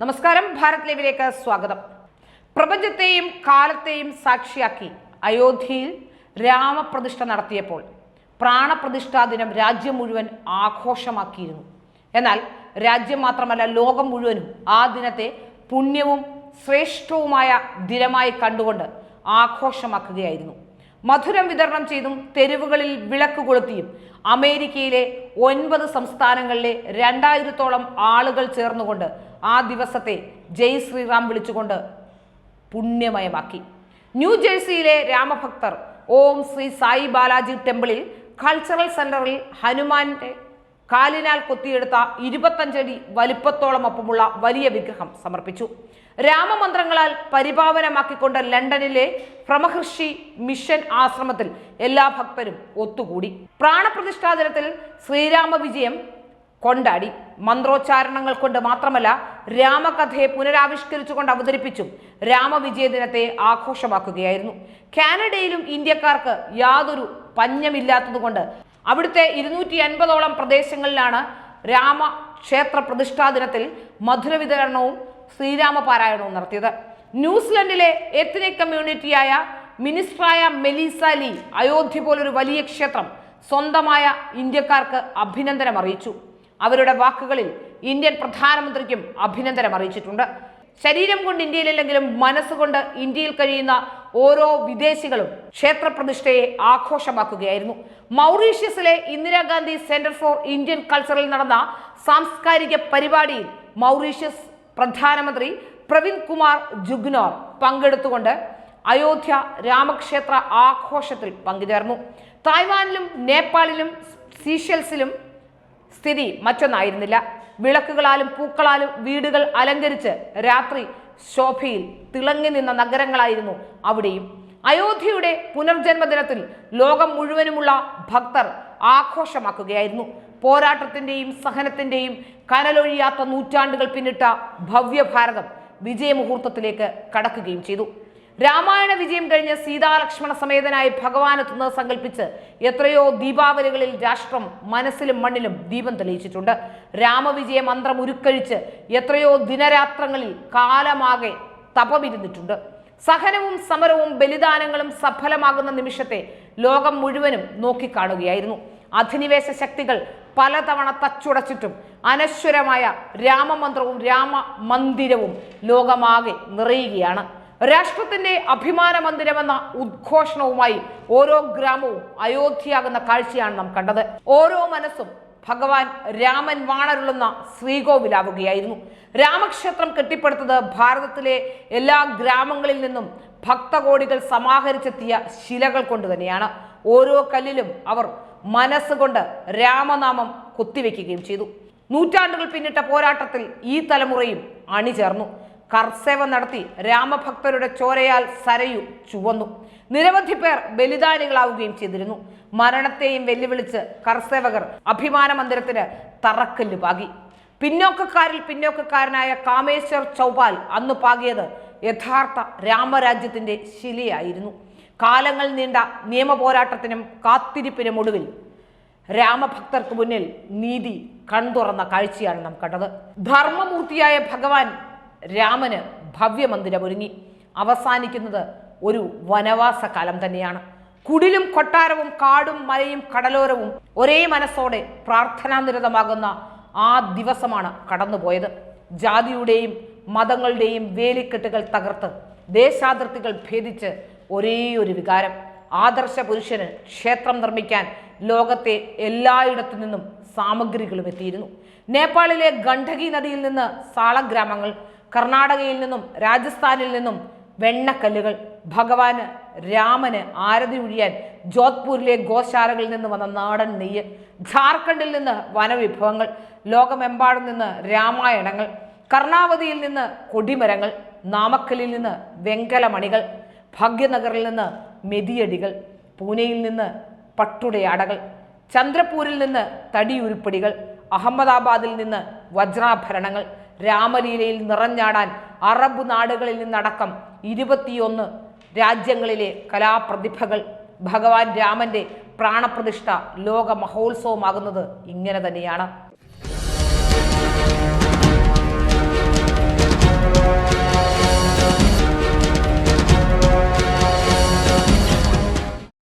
നമസ്കാരം, ഭാരത് ലൈവിലേക്ക് സ്വാഗതം. പ്രപഞ്ചത്തെയും കാലത്തെയും സാക്ഷിയാക്കി അയോധ്യയിൽ രാമപ്രതിഷ്ഠ നടത്തിയപ്പോൾ പ്രാണപ്രതിഷ്ഠാ ദിനം രാജ്യം മുഴുവൻ ആഘോഷമാക്കിയിരുന്നു. എന്നാൽ രാജ്യം മാത്രമല്ല, ലോകം മുഴുവനും ആ ദിനത്തെ പുണ്യവും ശ്രേഷ്ഠവുമായ ദിനമായി കണ്ടുകൊണ്ട് ആഘോഷമാക്കുകയായിരുന്നു. മധുരം വിതരണം ചെയ്തും തെരുവുകളിൽ വിളക്ക് കൊളുത്തിയും അമേരിക്കയിലെ 9 സംസ്ഥാനങ്ങളിലെ 2000-ഓളം ആളുകൾ ചേർന്നുകൊണ്ട് ആ ദിവസത്തെ ജയ് ശ്രീറാം വിളിച്ചുകൊണ്ട് പുണ്യമയമാക്കി. ന്യൂജേഴ്സിയിലെ രാമഭക്തർ ഓം ശ്രീ സായി ബാലാജി ടെമ്പിളിൽ കൾച്ചറൽ സെന്ററിൽ ഹനുമാന്റെ കാലിനാൽ കൊത്തിയെടുത്ത 25 അടി വലിപ്പത്തോളം ഒപ്പമുള്ള വലിയ വിഗ്രഹം സമർപ്പിച്ചു. രാമമന്ത്രങ്ങളാൽ പരിപാവനമാക്കിക്കൊണ്ട് ലണ്ടനിലെ പ്രമഹർഷി മിഷൻ ആശ്രമത്തിൽ എല്ലാ ഭക്തരും ഒത്തുകൂടി. പ്രാണപ്രതിഷ്ഠാ ദിനത്തിൽ ശ്രീരാമ വിജയം കൊണ്ടാടി. മന്ത്രോച്ചാരണങ്ങൾ കൊണ്ട് മാത്രമല്ല, രാമകഥയെ പുനരാവിഷ്കരിച്ചുകൊണ്ട് അവതരിപ്പിച്ചും രാമവിജയ ദിനത്തെ ആഘോഷമാക്കുകയായിരുന്നു. കാനഡയിലും ഇന്ത്യക്കാർക്ക് യാതൊരു പഞ്ഞമില്ലാത്തതുകൊണ്ട് അവിടുത്തെ 250ഓളം പ്രദേശങ്ങളിലാണ് രാമക്ഷേത്ര പ്രതിഷ്ഠാ ദിനത്തിൽ മധുര വിതരണവും ശ്രീരാമ പാരായണവും നടത്തിയത്. ന്യൂസിലൻഡിലെ എത്നിക് കമ്മ്യൂണിറ്റിയായ മിനിസ്ട്രായ മെലീസ ലീ അയോധ്യ പോലൊരു വലിയ ക്ഷേത്രം സ്വന്തമായ ഇന്ത്യക്കാർക്ക് അഭിനന്ദനം അറിയിച്ചു. അവരുടെ വാക്കുകളിൽ ഇന്ത്യൻ പ്രധാനമന്ത്രിക്കും അഭിനന്ദനം അറിയിച്ചിട്ടുണ്ട്. ശരീരം കൊണ്ട് ഇന്ത്യയിലല്ലെങ്കിലും മനസ്സുകൊണ്ട് ഇന്ത്യയിൽ കഴിയുന്ന ഓരോ വിദേശികളും ക്ഷേത്രപ്രതിഷ്ഠയെ ആഘോഷമാക്കുകയായിരുന്നു. മൗറീഷ്യസിലെ ഇന്ദിരാഗാന്ധി സെന്റർ ഫോർ ഇന്ത്യൻ കൾച്ചറിൽ നടന്ന സാംസ്കാരിക പരിപാടിയിൽ മൗറീഷ്യസ് പ്രധാനമന്ത്രി പ്രവിന്ദ് കുമാർ ജുഗ്നോർ പങ്കെടുത്തുകൊണ്ട് അയോധ്യ രാമക്ഷേത്ര ആഘോഷത്തിൽ പങ്കുചേർന്നു. തായ്വാനിലും നേപ്പാളിലും സീഷെൽസിലും സ്ഥിതി മറ്റൊന്നായിരുന്നില്ല. വിളക്കുകളാലും പൂക്കളാലും വീടുകൾ അലങ്കരിച്ച് രാത്രി ശോഭയിൽ തിളങ്ങി നിന്ന നഗരങ്ങളായിരുന്നു അവിടെയും. അയോധ്യയുടെ പുനർജന്മദിനത്തിൽ ലോകം മുഴുവനുമുള്ള ഭക്തർ ആഘോഷമാക്കുകയായിരുന്നു. പോരാട്ടത്തിന്റെയും സഹനത്തിന്റെയും കനലൊഴിയാത്ത നൂറ്റാണ്ടുകൾ പിന്നിട്ട ഭവ്യഭാരതം വിജയമുഹൂർത്തത്തിലേക്ക് കടക്കുകയും ചെയ്തു. രാമായണ വിജയം കഴിഞ്ഞ് സീതാലക്ഷ്മണ സമേതനായി ഭഗവാനെത്തുന്നത് സങ്കല്പിച്ച് എത്രയോ ദീപാവലികളിൽ രാഷ്ട്രം മനസ്സിലും മണ്ണിലും ദീപം തെളിയിച്ചിട്ടുണ്ട്. രാമവിജയ മന്ത്രം ഉരുക്കഴിച്ച് എത്രയോ ദിനരാത്രങ്ങളിൽ കാലമാകെ തപമിരുന്നിട്ടുണ്ട്. സഹനവും സമരവും ബലിദാനങ്ങളും സഫലമാകുന്ന നിമിഷത്തെ ലോകം മുഴുവനും നോക്കിക്കാണുകയായിരുന്നു. അധിനിവേശ ശക്തികൾ പലതവണ തച്ചുടച്ചിട്ടും അനശ്വരമായ രാമമന്ത്രവും രാമമന്ദിരവും ലോകമാകെ നിറയുകയാണ്. രാഷ്ട്രത്തിന്റെ അഭിമാന മന്ദിരമെന്ന ഉദ്ഘോഷണവുമായി ഓരോ ഗ്രാമവും അയോധ്യയാകുന്ന കാഴ്ചയാണ് നാം കണ്ടത്. ഓരോ മനസ്സും ഭഗവാൻ രാമൻ വാണരുളുന്ന ശ്രീകോവിലാവുകയായിരുന്നു. രാമക്ഷേത്രം കെട്ടിപ്പടുത്തത് ഭാരതത്തിലെ എല്ലാ ഗ്രാമങ്ങളിൽ നിന്നും ഭക്തകോടികൾ സമാഹരിച്ചെത്തിയ ശിലകൾ കൊണ്ട് തന്നെയാണ്. ഓരോ കല്ലിലും അവർ മനസ്സുകൊണ്ട് രാമനാമം കുത്തിവെക്കുകയും ചെയ്തു. നൂറ്റാണ്ടുകൾ പിന്നിട്ട പോരാട്ടത്തിൽ ഈ തലമുറയും അണിചേർന്നു. കർസേവ നടത്തി രാമഭക്തരുടെ ചോരയാൽ സരയു ചുവന്നു. നിരവധി പേർ ബലിദാനികളാവുകയും ചെയ്തിരുന്നു. മരണത്തെയും വെല്ലുവിളിച്ച് കർസേവകർ അഭിമാന മന്ദിരത്തിന് തറക്കല്ല് പാകി. പിന്നോക്കക്കാരിൽ പിന്നോക്കക്കാരനായ കാമേശ്വർ ചൗപാൽ അന്ന് പാകിയത് യഥാർത്ഥ രാമരാജ്യത്തിന്റെ ശിലയായിരുന്നു. കാലങ്ങൾ നീണ്ട നിയമ പോരാട്ടത്തിനും കാത്തിരിപ്പിനും ഒടുവിൽ രാമഭക്തർക്ക് മുന്നിൽ നീതി കൺതുറന്ന കാഴ്ചയാണ് നാം കണ്ടത്. ധർമ്മമൂർത്തിയായ ഭഗവാൻ രാമന് ഭവ്യമന്ദിരം ഒരുങ്ങി. അവസാനിക്കുന്നത് ഒരു വനവാസ കാലം തന്നെയാണ്. കുടിലും കൊട്ടാരവും കാടും മലയും കടലോരവും ഒരേ മനസ്സോടെ പ്രാർത്ഥനാനിരതമാകുന്ന ആ ദിവസമാണ് കടന്നുപോയത്. ജാതിയുടെയും മതങ്ങളുടെയും വേലിക്കെട്ടുകൾ തകർത്ത് ദേശാതിർത്തികൾ ഭേദിച്ച് ഒരേ ഒരു വികാരം. ആദർശ പുരുഷന് ക്ഷേത്രം നിർമ്മിക്കാൻ ലോകത്തെ എല്ലായിടത്തു നിന്നും സാമഗ്രികളും എത്തിയിരുന്നു. നേപ്പാളിലെ ഗണ്ഡകി നദിയിൽ നിന്ന് സാളഗ്രാമങ്ങൾ, കർണാടകയിൽ നിന്നും രാജസ്ഥാനിൽ നിന്നും വെണ്ണക്കല്ലുകൾ, ഭഗവാന് രാമന് ആരതി ഒഴിയാൻ ജോധ്പൂരിലെ ഗോശാലകളിൽ നിന്ന് വന്ന നാടൻ നെയ്യ്, ഝാർഖണ്ഡിൽ നിന്ന് വനവിഭവങ്ങൾ, ലോകമെമ്പാടും നിന്ന് രാമായണങ്ങൾ, കർണാവതിയിൽ നിന്ന് കൊടിമരങ്ങൾ, നാമക്കലിൽ നിന്ന് വെങ്കലമണികൾ, ഭാഗ്യനഗറിൽ നിന്ന് മെതിയടികൾ, പൂനെയിൽ നിന്ന് പട്ടുടയാടകൾ, ചന്ദ്രപൂരിൽ നിന്ന് തടിയുരുപ്പടികൾ, അഹമ്മദാബാദിൽ നിന്ന് വജ്രാഭരണങ്ങൾ, രാമലീലയിൽ നിറഞ്ഞാടാൻ അറബ് നാടുകളിൽ നിന്നടക്കം 21 രാജ്യങ്ങളിലെ കലാപ്രതിഭകൾ. ഭഗവാൻ രാമന്റെ പ്രാണപ്രതിഷ്ഠ ലോക മഹോത്സവമാകുന്നത് ഇങ്ങനെ തന്നെയാണ്.